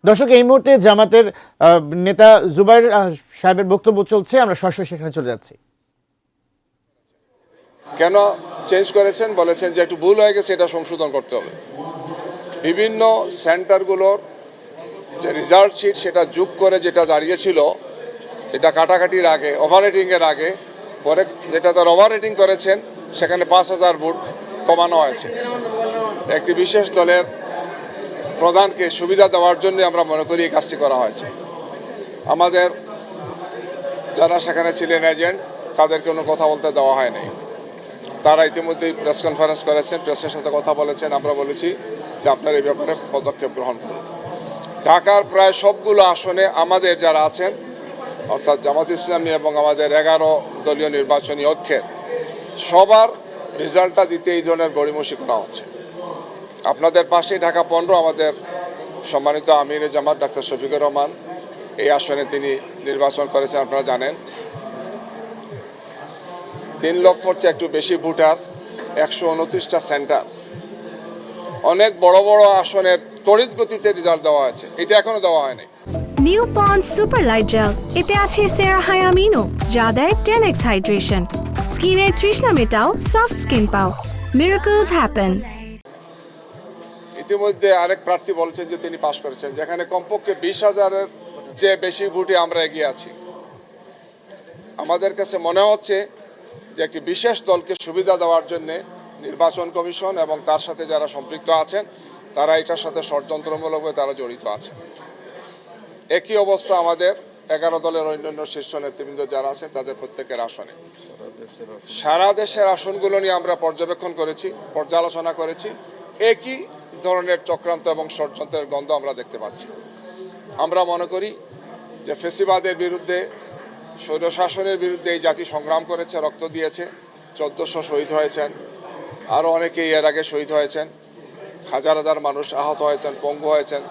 দর্শক, এই মুহূর্তে জামাতের নেতা জুবাইর সাহেবের বক্তব্য চলছে, আমরা সরাসরি সেখানে চলে যাচ্ছি। কেন চেঞ্জ করেছেন বলেছেন যে একটু ভুল হয়ে গেছে, এটা সংশোধন করতে হবে। বিভিন্ন সেন্টারগুলোর যে রেজাল্ট শিট সেটা যোগ করে যেটা দাঁড়িয়েছিল, এটা কাটাকাটির আগে ওভার রেটিংয়ের আগে পরে যেটা তার ওভার রেটিং করেছেন সেখানে 5,000 ভোট কমানো হয়েছে। একটি বিশেষ দলের প্রধানকে সুবিধা দেওয়ার জন্য আমরা মনে করি এই কাজটি করা হয়েছে। আমাদের যারা সেখানে ছিলেন এজেন্ট, তাদেরকে কোনো কথা বলতে দেওয়া হয় নাই। তারা ইতিমধ্যেই প্রেস কনফারেন্স করেছেন, প্রেসের সাথে কথা বলেছেন। আমরা বলেছি যে আপনার এই ব্যাপারে পদক্ষেপ গ্রহণ করুন। ঢাকার প্রায় সবগুলো আসনে আমাদের যারা আছেন, অর্থাৎ জামাত ইসলামী এবং আমাদের 11 দলীয় নির্বাচনী ঐক্যের সবার রেজাল্টটা দিতে এই ধরনের গড়িমসি করা হচ্ছে। আপনাদের পাশেই ঢাকা 15 আমাদের সম্মানিত আমিরে জামাত ডাক্তার শফিকুর রহমান এই আসনে তিনি নির্বাচন করেছেন। আপনারা জানেন 3 লক্ষর চেয়ে একটু বেশি ভোটার, 129টা সেন্টার, অনেক বড় বড় আসনের তড়িৎ গতিতে রেজাল্ট দেওয়া হয়েছে। এটা এখনো দেওয়া হয়নি। নিউ পন্ড সুপার লাইট জেল, এতে আছে সেরাহায়ামিনো, যা দেয় 10x হাইড্রেশন। স্কিনের তৃষ্ণা মেটাও, সফট স্কিন পাও, মিরাকলস হ্যাপেন। ইতিমধ্যে আরেক প্রার্থী বলছেন যে তিনি পাশ করেছেন, যেখানে কমপক্ষে 20,000-এর চেয়ে বেশি ভোটে আমরা এগিয়ে আছি। আমাদের কাছে মনে হচ্ছে যে একটি বিশেষ দলকে সুবিধা দেওয়ার জন্য নির্বাচন কমিশন এবং তার সাথে যারা সম্পৃক্ত আছেন তারা এটার সাথে ষড়যন্ত্রমূলকভাবে তারা জড়িত আছে। একই অবস্থা আমাদের 11 দলের অন্যান্য শীর্ষ নেতৃবৃন্দ যারা আছেন তাদের প্রত্যেকের আসনে। সারা দেশের আসনগুলো নিয়ে আমরা পর্যবেক্ষণ করেছি, পর্যালোচনা করেছি। একই ধরনের চক্রান্ত এবং ষড়যন্ত্রের গন্ধ আমরা দেখতে পাচ্ছি। আমরা মনে করি যে ফেসিবাদের বিরুদ্ধে, স্বৈরশাসনের বিরুদ্ধে এই জাতি সংগ্রাম করেছে, রক্ত দিয়েছে। 1400 শহীদ হয়েছেন, আরও অনেকেই এর আগে শহীদ হয়েছেন। হাজার হাজার মানুষ আহত হয়েছেন, পঙ্গু হয়েছেন।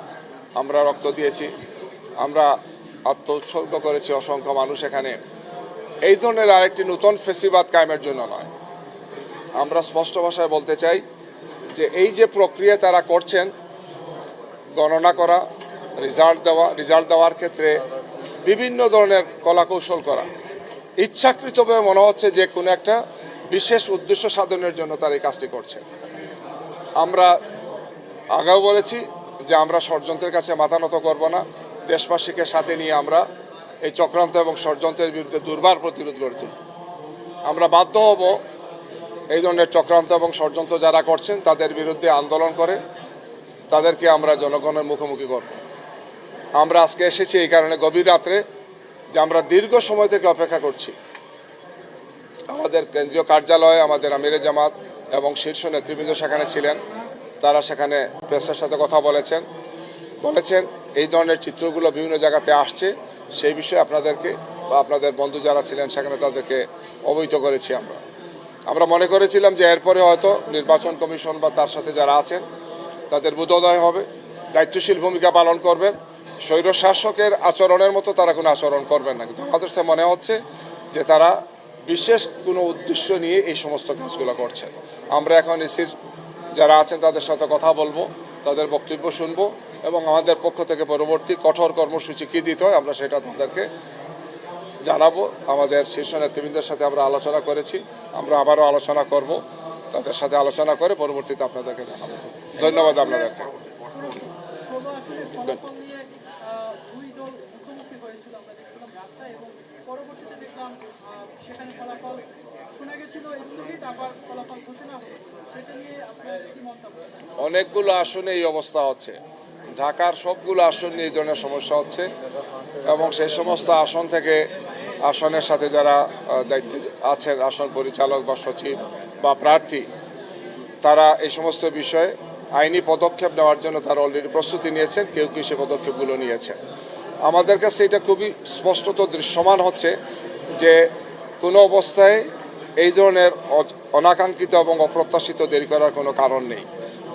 আমরা রক্ত দিয়েছি, আমরা আত্মোৎসর্গ করেছি অসংখ্য মানুষ এখানে। এই ধরনের আরেকটি নতুন ফেসিবাদ কায়েমের জন্য নয়। আমরা স্পষ্ট ভাষায় বলতে চাই যে এই যে প্রক্রিয়া তারা করছেন, গণনা করা, রেজাল্ট দেওয়ার ক্ষেত্রে বিভিন্ন ধরনের কলাকৌশল করা, ইচ্ছাকৃতভাবে মনে হচ্ছে যে কোনো একটা বিশেষ উদ্দেশ্য সাধনের জন্য তারা এই কাজটি করছে। আমরা আগেও বলেছি যে আমরা ষড়যন্ত্রের কাছে মাথা নত করব না। দেশবাসীকে সাথে নিয়ে আমরা এই চক্রান্ত এবং ষড়যন্ত্রের বিরুদ্ধে দুর্বার প্রতিরোধ গড়ে তুলব। আমরা বাধ্য হব এই ধরনের চক্রান্ত এবং ষড়যন্ত্র যারা করছেন তাদের বিরুদ্ধে আন্দোলন করে তাদেরকে আমরা জনগণের মুখোমুখি করব। আমরা আজকে এসেছি এই কারণে গভীর রাত্রে যে আমরা দীর্ঘ সময় থেকে অপেক্ষা করছি। আমাদের কেন্দ্রীয় কার্যালয়ে আমাদের আমিরে জামাত এবং শীর্ষ নেতৃবৃন্দ সেখানে ছিলেন। তারা সেখানে প্রেসের সাথে কথা বলেছেন এই ধরনের চিত্রগুলো বিভিন্ন জায়গাতে আসছে, সেই বিষয়ে আপনাদেরকে বা আপনাদের বন্ধু যারা ছিলেন সেখানে তাদেরকে অবহিত করেছি। আমরা মনে করেছিলাম যে এরপরে হয়তো নির্বাচন কমিশন বা তার সাথে যারা আছেন তাদের বোধোদয় হবে, দায়িত্বশীল ভূমিকা পালন করবেন, স্বৈরশাসকের আচরণের মতো তারা কোনো আচরণ করবেন না। কিন্তু আমাদের সে মনে হচ্ছে যে তারা বিশেষ কোনো উদ্দেশ্য নিয়ে এই সমস্ত কাজগুলো করছেন। আমরা এখন ইসির যারা আছেন তাদের সাথে কথা বলবো, তাদের বক্তব্য শুনবো এবং আমাদের পক্ষ থেকে পরবর্তী কঠোর কর্মসূচি কী দিতে হয় আমরা সেটা তাদেরকে জানাবো। আমাদের শীর্ষ নেতৃবৃন্দের সাথে আমরা আলোচনা করেছি, আমরা আবারও আলোচনা করব, তাদের সাথে আলোচনা করে পরবর্তীতে আপনাদেরকে জানাবো। ধন্যবাদ আপনাদেরকে। অনেকগুলো আসনে এই অবস্থা হচ্ছে, ঢাকার সবগুলো আসন নিয়ে এই ধরনের সমস্যা হচ্ছে এবং সেই সমস্ত আসন থেকে আসনের সাথে যারা দায়িত্বে আছেন, আসন পরিচালক বা সচিব বা প্রার্থী, তারা এই সমস্ত বিষয়ে আইনি পদক্ষেপ নেওয়ার জন্য তারা অলরেডি প্রস্তুতি নিয়েছেন, কেউ কেউ সে পদক্ষেপগুলো নিয়েছেন। আমাদের কাছে এটা খুবই স্পষ্টত দৃশ্যমান হচ্ছে যে কোনো অবস্থায় এই ধরনের অনাকাঙ্ক্ষিত এবং অপ্রত্যাশিত দেরি করার কোনো কারণ নেই।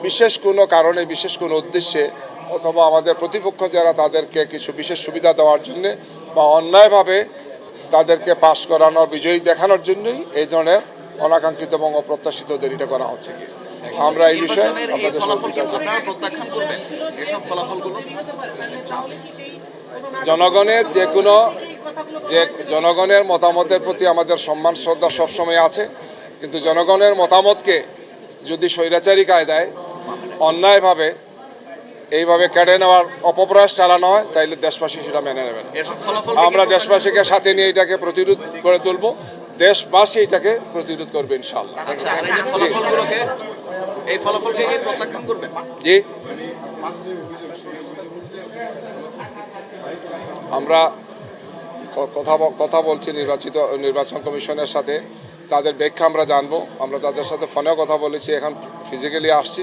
বিশেষ কোনো কারণে, বিশেষ কোনো উদ্দেশ্যে অথবা আমাদের প্রতিপক্ষ যারা তাদেরকে কিছু বিশেষ সুবিধা দেওয়ার জন্যে বা অন্যায়ভাবে তাদেরকে পাশ করানোর, বিজয়ী দেখানোর জন্যই এই ধরনের অনাকাঙ্ক্ষিত এবং অপ্রত্যাশিত দেরিটা করা হচ্ছে। আমরা এই বিষয়ে জনগণের জনগণের মতামতের প্রতি আমাদের সম্মান শ্রদ্ধা সবসময় আছে, কিন্তু জনগণের মতামতকে যদি স্বৈরাচারী কায়দায় অন্যায়ভাবে এইভাবে কেড়ে নেওয়ার অপপ্রয়াস চালানো হয়, তাইলে দেশবাসী সেটা মেনে নেবেন। আমরা দেশবাসীকে সাথে নিয়ে এটাকে প্রতিরোধ করে তুলব, দেশবাসী এটাকে প্রতিরোধ করবে ইনশাআল্লাহ। এই ফলাফলকে কি প্রত্যাখ্যান করবেন? জি, আমরা কথা বলছি নির্বাচন কমিশনের সাথে, তাদের ব্যাখ্যা আমরা জানবো। আমরা তাদের সাথে ফোনেও কথা বলেছি, এখন ফিজিক্যালি আসছি,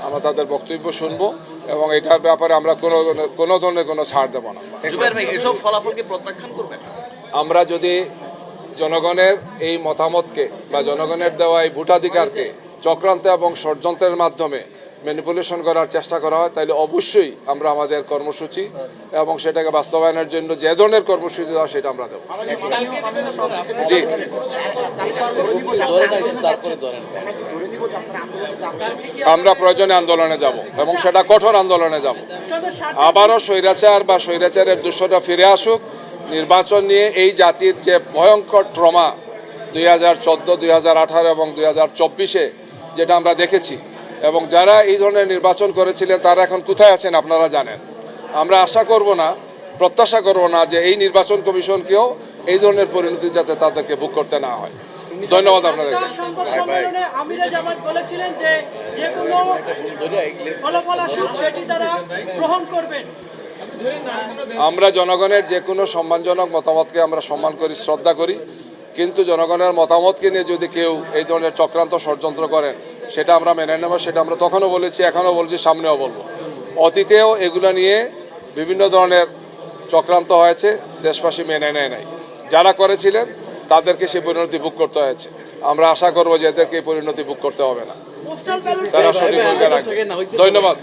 আমরা তাদের বক্তব্য শুনবো এবং এটার ব্যাপারে আমরা কোনো ধরনের কোনো ছাড় দেবো না। জুবায়ের ভাই, এসব ফলাফলকে প্রত্যাখ্যান করবেন? আমরা যদি জনগণের এই মতামতকে বা জনগণের দেওয়া এই ভোটাধিকারকে চক্রান্ত এবং ষড়যন্ত্রের মাধ্যমে ম্যানিপুলেশন করার চেষ্টা করা হয়, তাহলে অবশ্যই আমরা আমাদের কর্মসূচি এবং সেটাকে বাস্তবায়নের জন্য যে ধরনের কর্মসূচি দেওয়া সেটা আমরা দেবো। জি, আমরা প্রয়োজনে আন্দোলনে যাব এবং সেটা কঠোর আন্দোলনে যাব। আবারও স্বৈরাচার বা স্বৈরাচারের দূষণটা ফিরে আসুক। নির্বাচন নিয়ে এই জাতির যে ভয়ঙ্কর ট্রমা 2014, 2018 এবং 2024-এ যেটা আমরা দেখেছি, এবং যারা এই ধরনের নির্বাচন করেছিলেন তারা এখন কোথায় আছেন আপনারা জানেন। আমরা আশা করব না, প্রত্যাশা করব না যে এই নির্বাচন কমিশনকেও এই ধরনের পরিণতি যাতে তাদেরকে ভোগ করতে না হয়। ধন্যবাদ আপনাদের। আমরা জনগণের যে কোনো সম্মানজনক মতামতকে আমরা সম্মান করি, শ্রদ্ধা করি, কিন্তু জনগণের মতামতকে নিয়ে যদি কেউ এই ধরনের চক্রান্ত ষড়যন্ত্র করেন সেটা আমরা মেনে নেব। সেটা আমরা তখনও বলেছি, এখনও বলছি, সামনেও বলবো। অতীতেও এগুলো নিয়ে বিভিন্ন ধরনের চক্রান্ত হয়েছে, দেশবাসী মেনে নেয় নাই। যারা করেছিলেন তাদেরকে সেই পরিণতি ভোগ করতে হয়েছে। আমরা আশা করবো যে এদেরকে এই পরিণতি ভোগ করতে হবে না, তারা সঠিক ভূমিকা রাখবে। ধন্যবাদ।